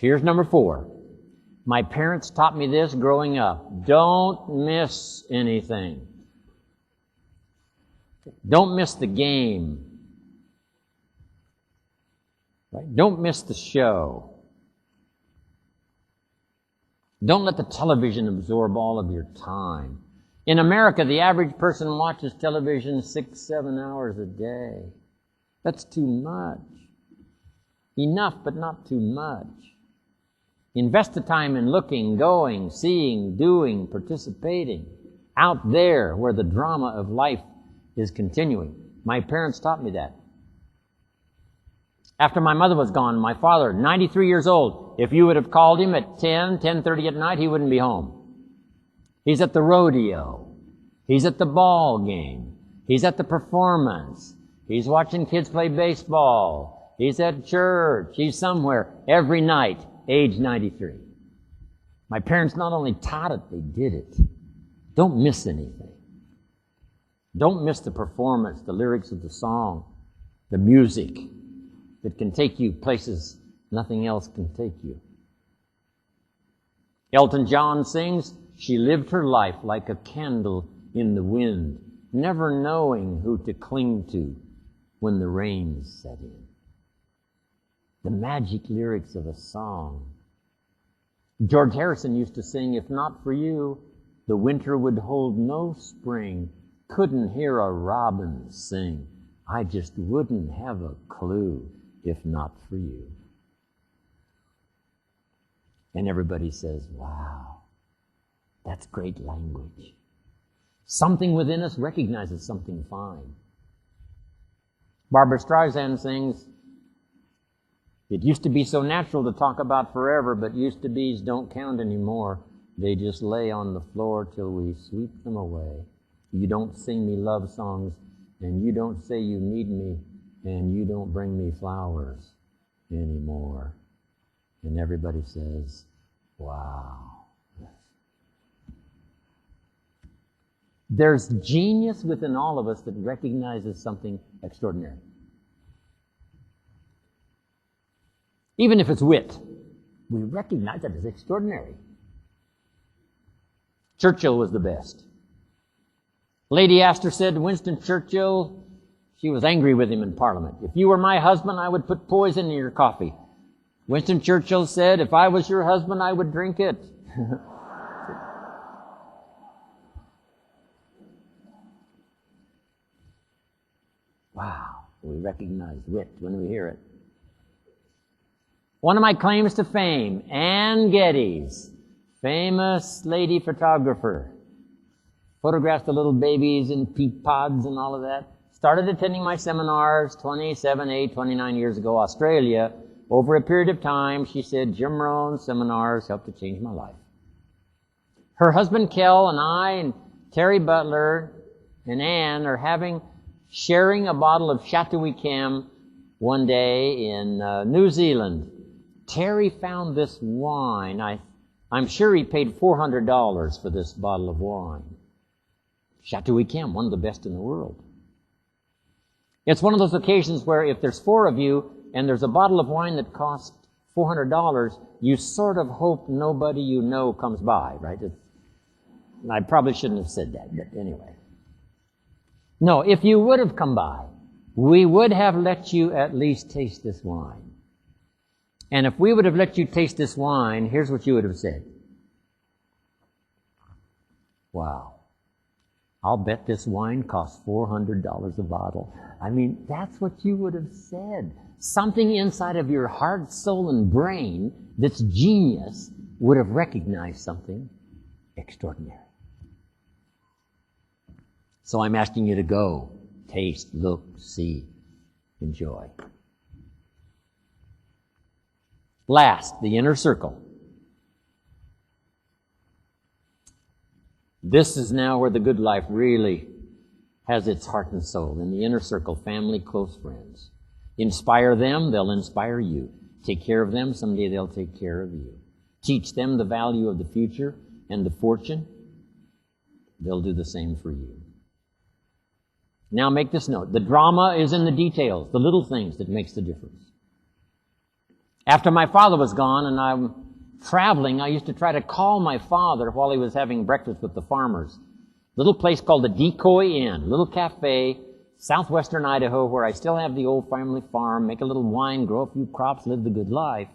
Here's number 4. My parents taught me this growing up. Don't miss anything. Don't miss the game. Right? Don't miss the show. Don't let the television absorb all of your time. In America, the average person watches television 6-7 hours a day. That's too much. Enough, but not too much. Invest the time in looking, going, seeing, doing, participating, out there where the drama of life is continuing. My parents taught me that. After my mother was gone, my father, 93 years old, if you would have called him at 10:30 at night, he wouldn't be home. He's at the rodeo. He's at the ball game. He's at the performance. He's watching kids play baseball. He's at church. He's somewhere every night, age 93. My parents not only taught it, they did it. Don't miss anything. Don't miss the performance, the lyrics of the song, the music that can take you places nothing else can take you. Elton John sings, she lived her life like a candle in the wind, never knowing who to cling to when the rains set in. The magic lyrics of a song. George Harrison used to sing, if not for you, the winter would hold no spring. Couldn't hear a robin sing. I just wouldn't have a clue if not for you. And everybody says, wow, that's great language. Something within us recognizes something fine. Barbara Streisand sings, it used to be so natural to talk about forever, but used to be's don't count anymore. They just lay on the floor till we sweep them away. You don't sing me love songs, and you don't say you need me, and you don't bring me flowers anymore. And everybody says, wow. There's genius within all of us that recognizes something extraordinary. Even if it's wit, we recognize that as extraordinary. Churchill was the best. Lady Astor said to Winston Churchill, she was angry with him in Parliament, if you were my husband, I would put poison in your coffee. Winston Churchill said, if I was your husband, I would drink it. Wow, we recognize wit when we hear it. One of my claims to fame, Ann Geddes, famous lady photographer, photographed the little babies in peat pods and all of that. Started attending my seminars 29 years ago, Australia. Over a period of time, she said, Jim Rohn's seminars helped to change my life. Her husband Kel and I and Terry Butler and Ann are sharing a bottle of Chateau Yquem one day in New Zealand. Terry found this wine. I'm sure he paid $400 for this bottle of wine. Chateau Yquem, one of the best in the world. It's one of those occasions where if there's 4 of you and there's a bottle of wine that costs $400, you sort of hope nobody you know comes by, right? I probably shouldn't have said that, but anyway. No, if you would have come by, we would have let you at least taste this wine. And if we would have let you taste this wine, here's what you would have said. Wow. I'll bet this wine costs $400 a bottle. I mean, that's what you would have said. Something inside of your heart, soul, and brain that's genius would have recognized something extraordinary. So I'm asking you to go, taste, look, see, enjoy. Last, the inner circle. This is now where the good life really has its heart and soul. In the inner circle, family, close friends. Inspire them, they'll inspire you. Take care of them, someday they'll take care of you. Teach them the value of the future and the fortune. They'll do the same for you. Now make this note. The drama is in the details, the little things that makes the difference. After my father was gone and I'm traveling, I used to try to call my father while he was having breakfast with the farmers. Little place called the Decoy Inn, little cafe, southwestern Idaho, where I still have the old family farm, make a little wine, grow a few crops, live the good life,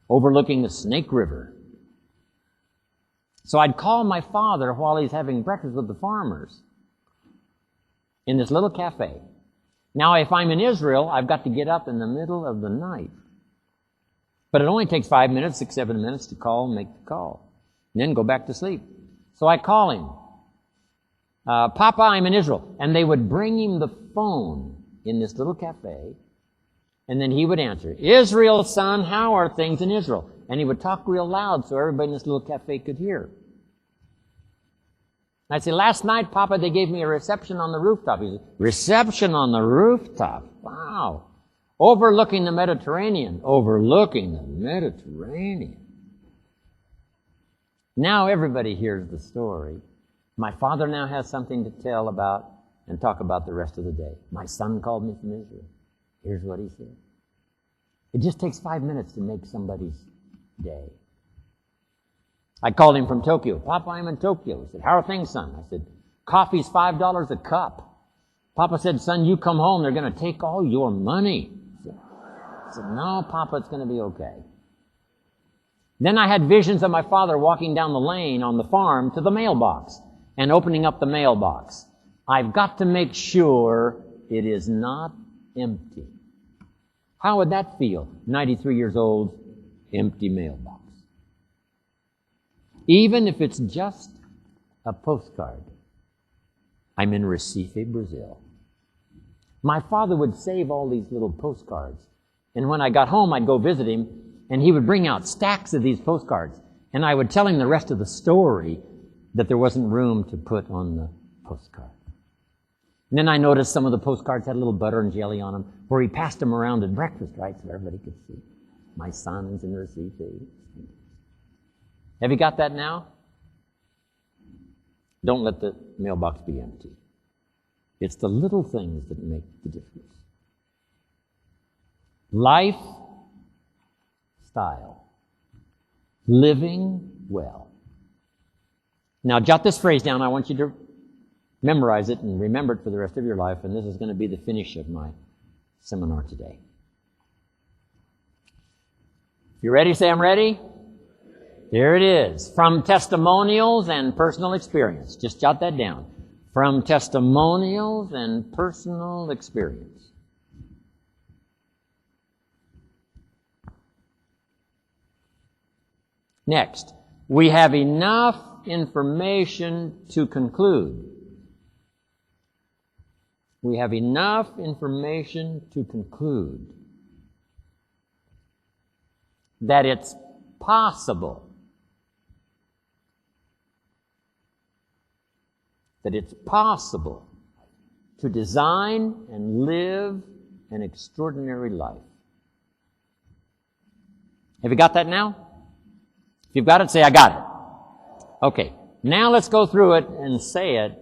overlooking the Snake River. So I'd call my father while he's having breakfast with the farmers in this little cafe. Now, if I'm in Israel, I've got to get up in the middle of the night. But it only takes 5 minutes, 6, 7 minutes to call and make the call, and then go back to sleep. So I call him. Papa, I'm in Israel. And they would bring him the phone in this little cafe, and then he would answer, Israel, son, how are things in Israel? And he would talk real loud so everybody in this little cafe could hear. I'd say, last night, Papa, they gave me a reception on the rooftop. He said, reception on the rooftop? Wow. Overlooking the Mediterranean. Overlooking the Mediterranean. Now everybody hears the story. My father now has something to tell about and talk about the rest of the day. My son called me from Israel. Here's what he said. It just takes 5 minutes to make somebody's day. I called him from Tokyo. Papa, I'm in Tokyo. He said, how are things, son? I said, coffee's $5 a cup. Papa said, son, you come home, they're going to take all your money. I said, no, Papa, it's going to be okay. Then I had visions of my father walking down the lane on the farm to the mailbox and opening up the mailbox. I've got to make sure it is not empty. How would that feel? 93 years old, empty mailbox. Even if it's just a postcard. I'm in Recife, Brazil. My father would save all these little postcards. And when I got home, I'd go visit him, and he would bring out stacks of these postcards. And I would tell him the rest of the story that there wasn't room to put on the postcard. And then I noticed some of the postcards had a little butter and jelly on them, where he passed them around at breakfast, right, so everybody could see. My son's in Recife. Have you got that now? Don't let the mailbox be empty. It's the little things that make the difference. Life style. Living well. Now, jot this phrase down. I want you to memorize it and remember it for the rest of your life, and this is going to be the finish of my seminar today. You ready? Say, I'm ready. There it is. From testimonials and personal experience. Just jot that down. From testimonials and personal experience. Next, we have enough information to conclude. We have enough information to conclude that it's possible to design and live an extraordinary life. Have you got that now? If you've got it, say, I got it. Okay. Now let's go through it and say it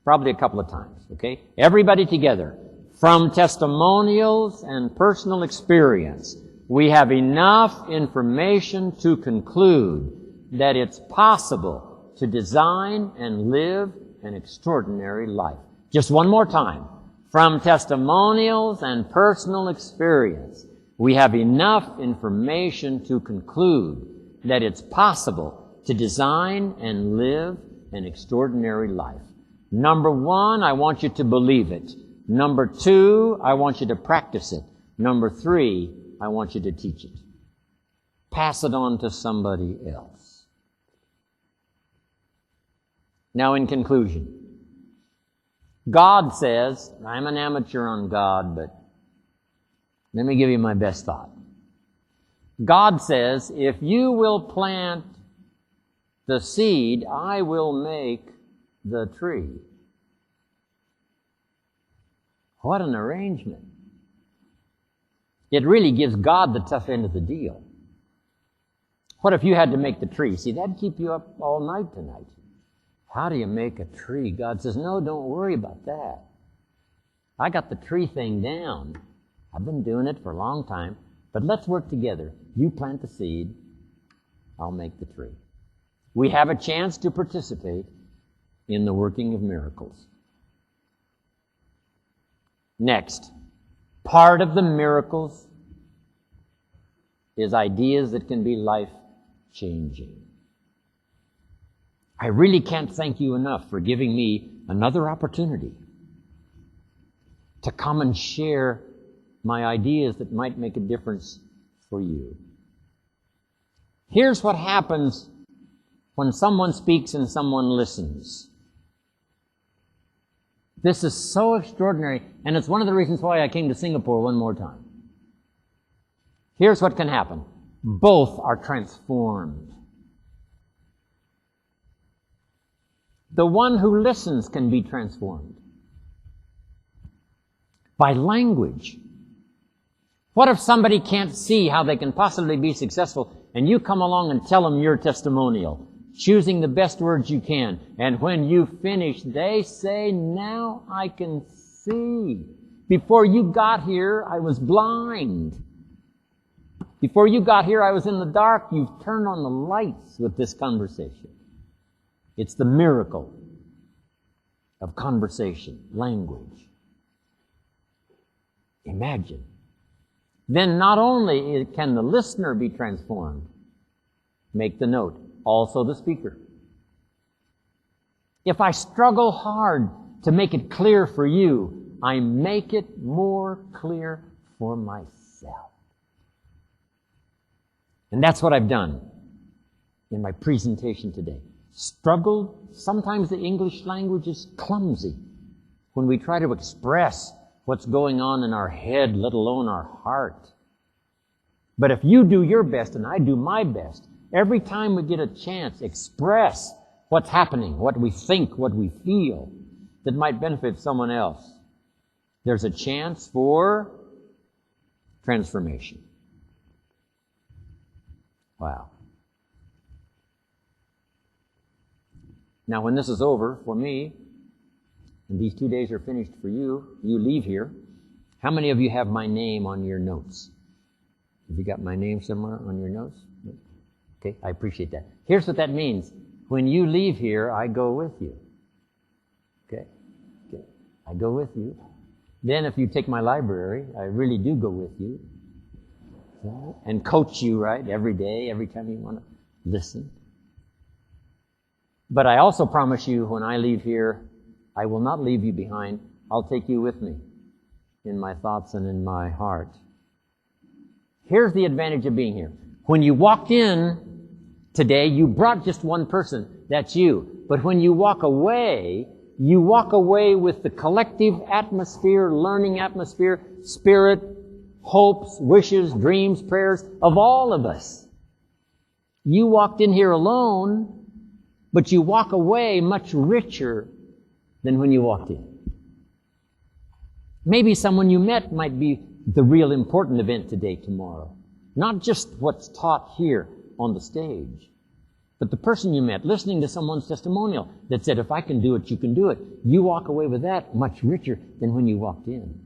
probably a couple of times, okay? Everybody together. From testimonials and personal experience, we have enough information to conclude that it's possible to design and live an extraordinary life. Just one more time. From testimonials and personal experience, we have enough information to conclude that it's possible to design and live an extraordinary life. Number one, I want you to believe it. Number two, I want you to practice it. Number three, I want you to teach it. Pass it on to somebody else. Now, in conclusion, God says, I'm an amateur on God, but let me give you my best thought. God says, if you will plant the seed, I will make the tree. What an arrangement. It really gives God the tough end of the deal. What if you had to make the tree? See, that'd keep you up all night tonight. How do you make a tree? God says, no, don't worry about that. I got the tree thing down. I've been doing it for a long time. But let's work together. You plant the seed, I'll make the tree. We have a chance to participate in the working of miracles. Next, part of the miracles is ideas that can be life-changing. I really can't thank you enough for giving me another opportunity to come and share my ideas that might make a difference for you. Here's what happens when someone speaks and someone listens. This is so extraordinary, and it's one of the reasons why I came to Singapore one more time. Here's what can happen. Both are transformed. The one who listens can be transformed by language. What if somebody can't see how they can possibly be successful, and you come along and tell them your testimonial, choosing the best words you can, and when you finish, they say, now I can see. Before you got here, I was blind. Before you got here, I was in the dark. You've turned on the lights with this conversation. It's the miracle of conversation, language. Imagine. Then not only can the listener be transformed, make the note, also the speaker. If I struggle hard to make it clear for you, I make it more clear for myself. And that's what I've done in my presentation today. Struggled. Sometimes the English language is clumsy when we try to express what's going on in our head, let alone our heart. But if you do your best and I do my best, every time we get a chance, express what's happening, what we think, what we feel, that might benefit someone else. There's a chance for transformation. Wow. Now, when this is over for me, and these 2 days are finished for you, you leave here. How many of you have my name on your notes? Have you got my name somewhere on your notes? Okay, I appreciate that. Here's what that means. When you leave here, I go with you. Okay? I go with you. Then if you take my library, I really do go with you. And coach you, right? Every day, every time you want to listen. But I also promise you, when I leave here, I will not leave you behind. I'll take you with me in my thoughts and in my heart. Here's the advantage of being here. When you walked in today, you brought just one person. That's you. But when you walk away with the collective atmosphere, learning atmosphere, spirit, hopes, wishes, dreams, prayers of all of us. You walked in here alone, but you walk away much richer than when you walked in. Maybe someone you met might be the real important event today, tomorrow. Not just what's taught here on the stage, but the person you met, listening to someone's testimonial that said, if I can do it, you can do it. You walk away with that much richer than when you walked in.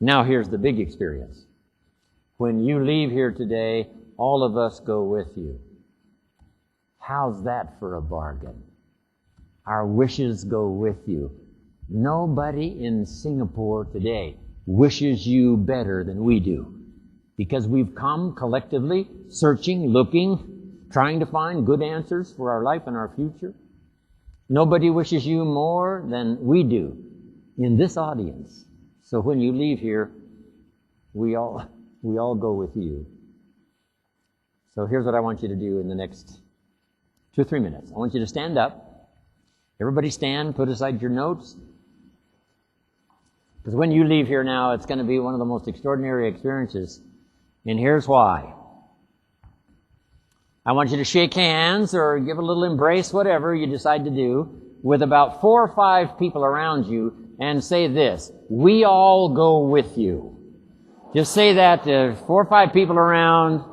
Now here's the big experience. When you leave here today, all of us go with you. How's that for a bargain? Our wishes go with you. Nobody in Singapore today wishes you better than we do, because we've come collectively searching, looking, trying to find good answers for our life and our future. Nobody wishes you more than we do in this audience. So when you leave here, we all go with you. So here's what I want you to do in the next 2 or 3 minutes. I want you to stand up. Everybody stand, put aside your notes. Because when you leave here now, it's going to be one of the most extraordinary experiences. And here's why. I want you to shake hands or give a little embrace, whatever you decide to do, with about 4 or 5 people around you and say this: we all go with you. Just say that to 4 or 5 people around.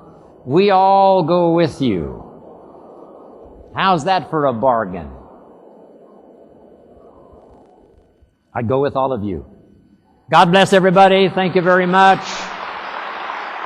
We all go with you. How's that for a bargain? I'd go with all of you. God bless everybody. Thank you very much.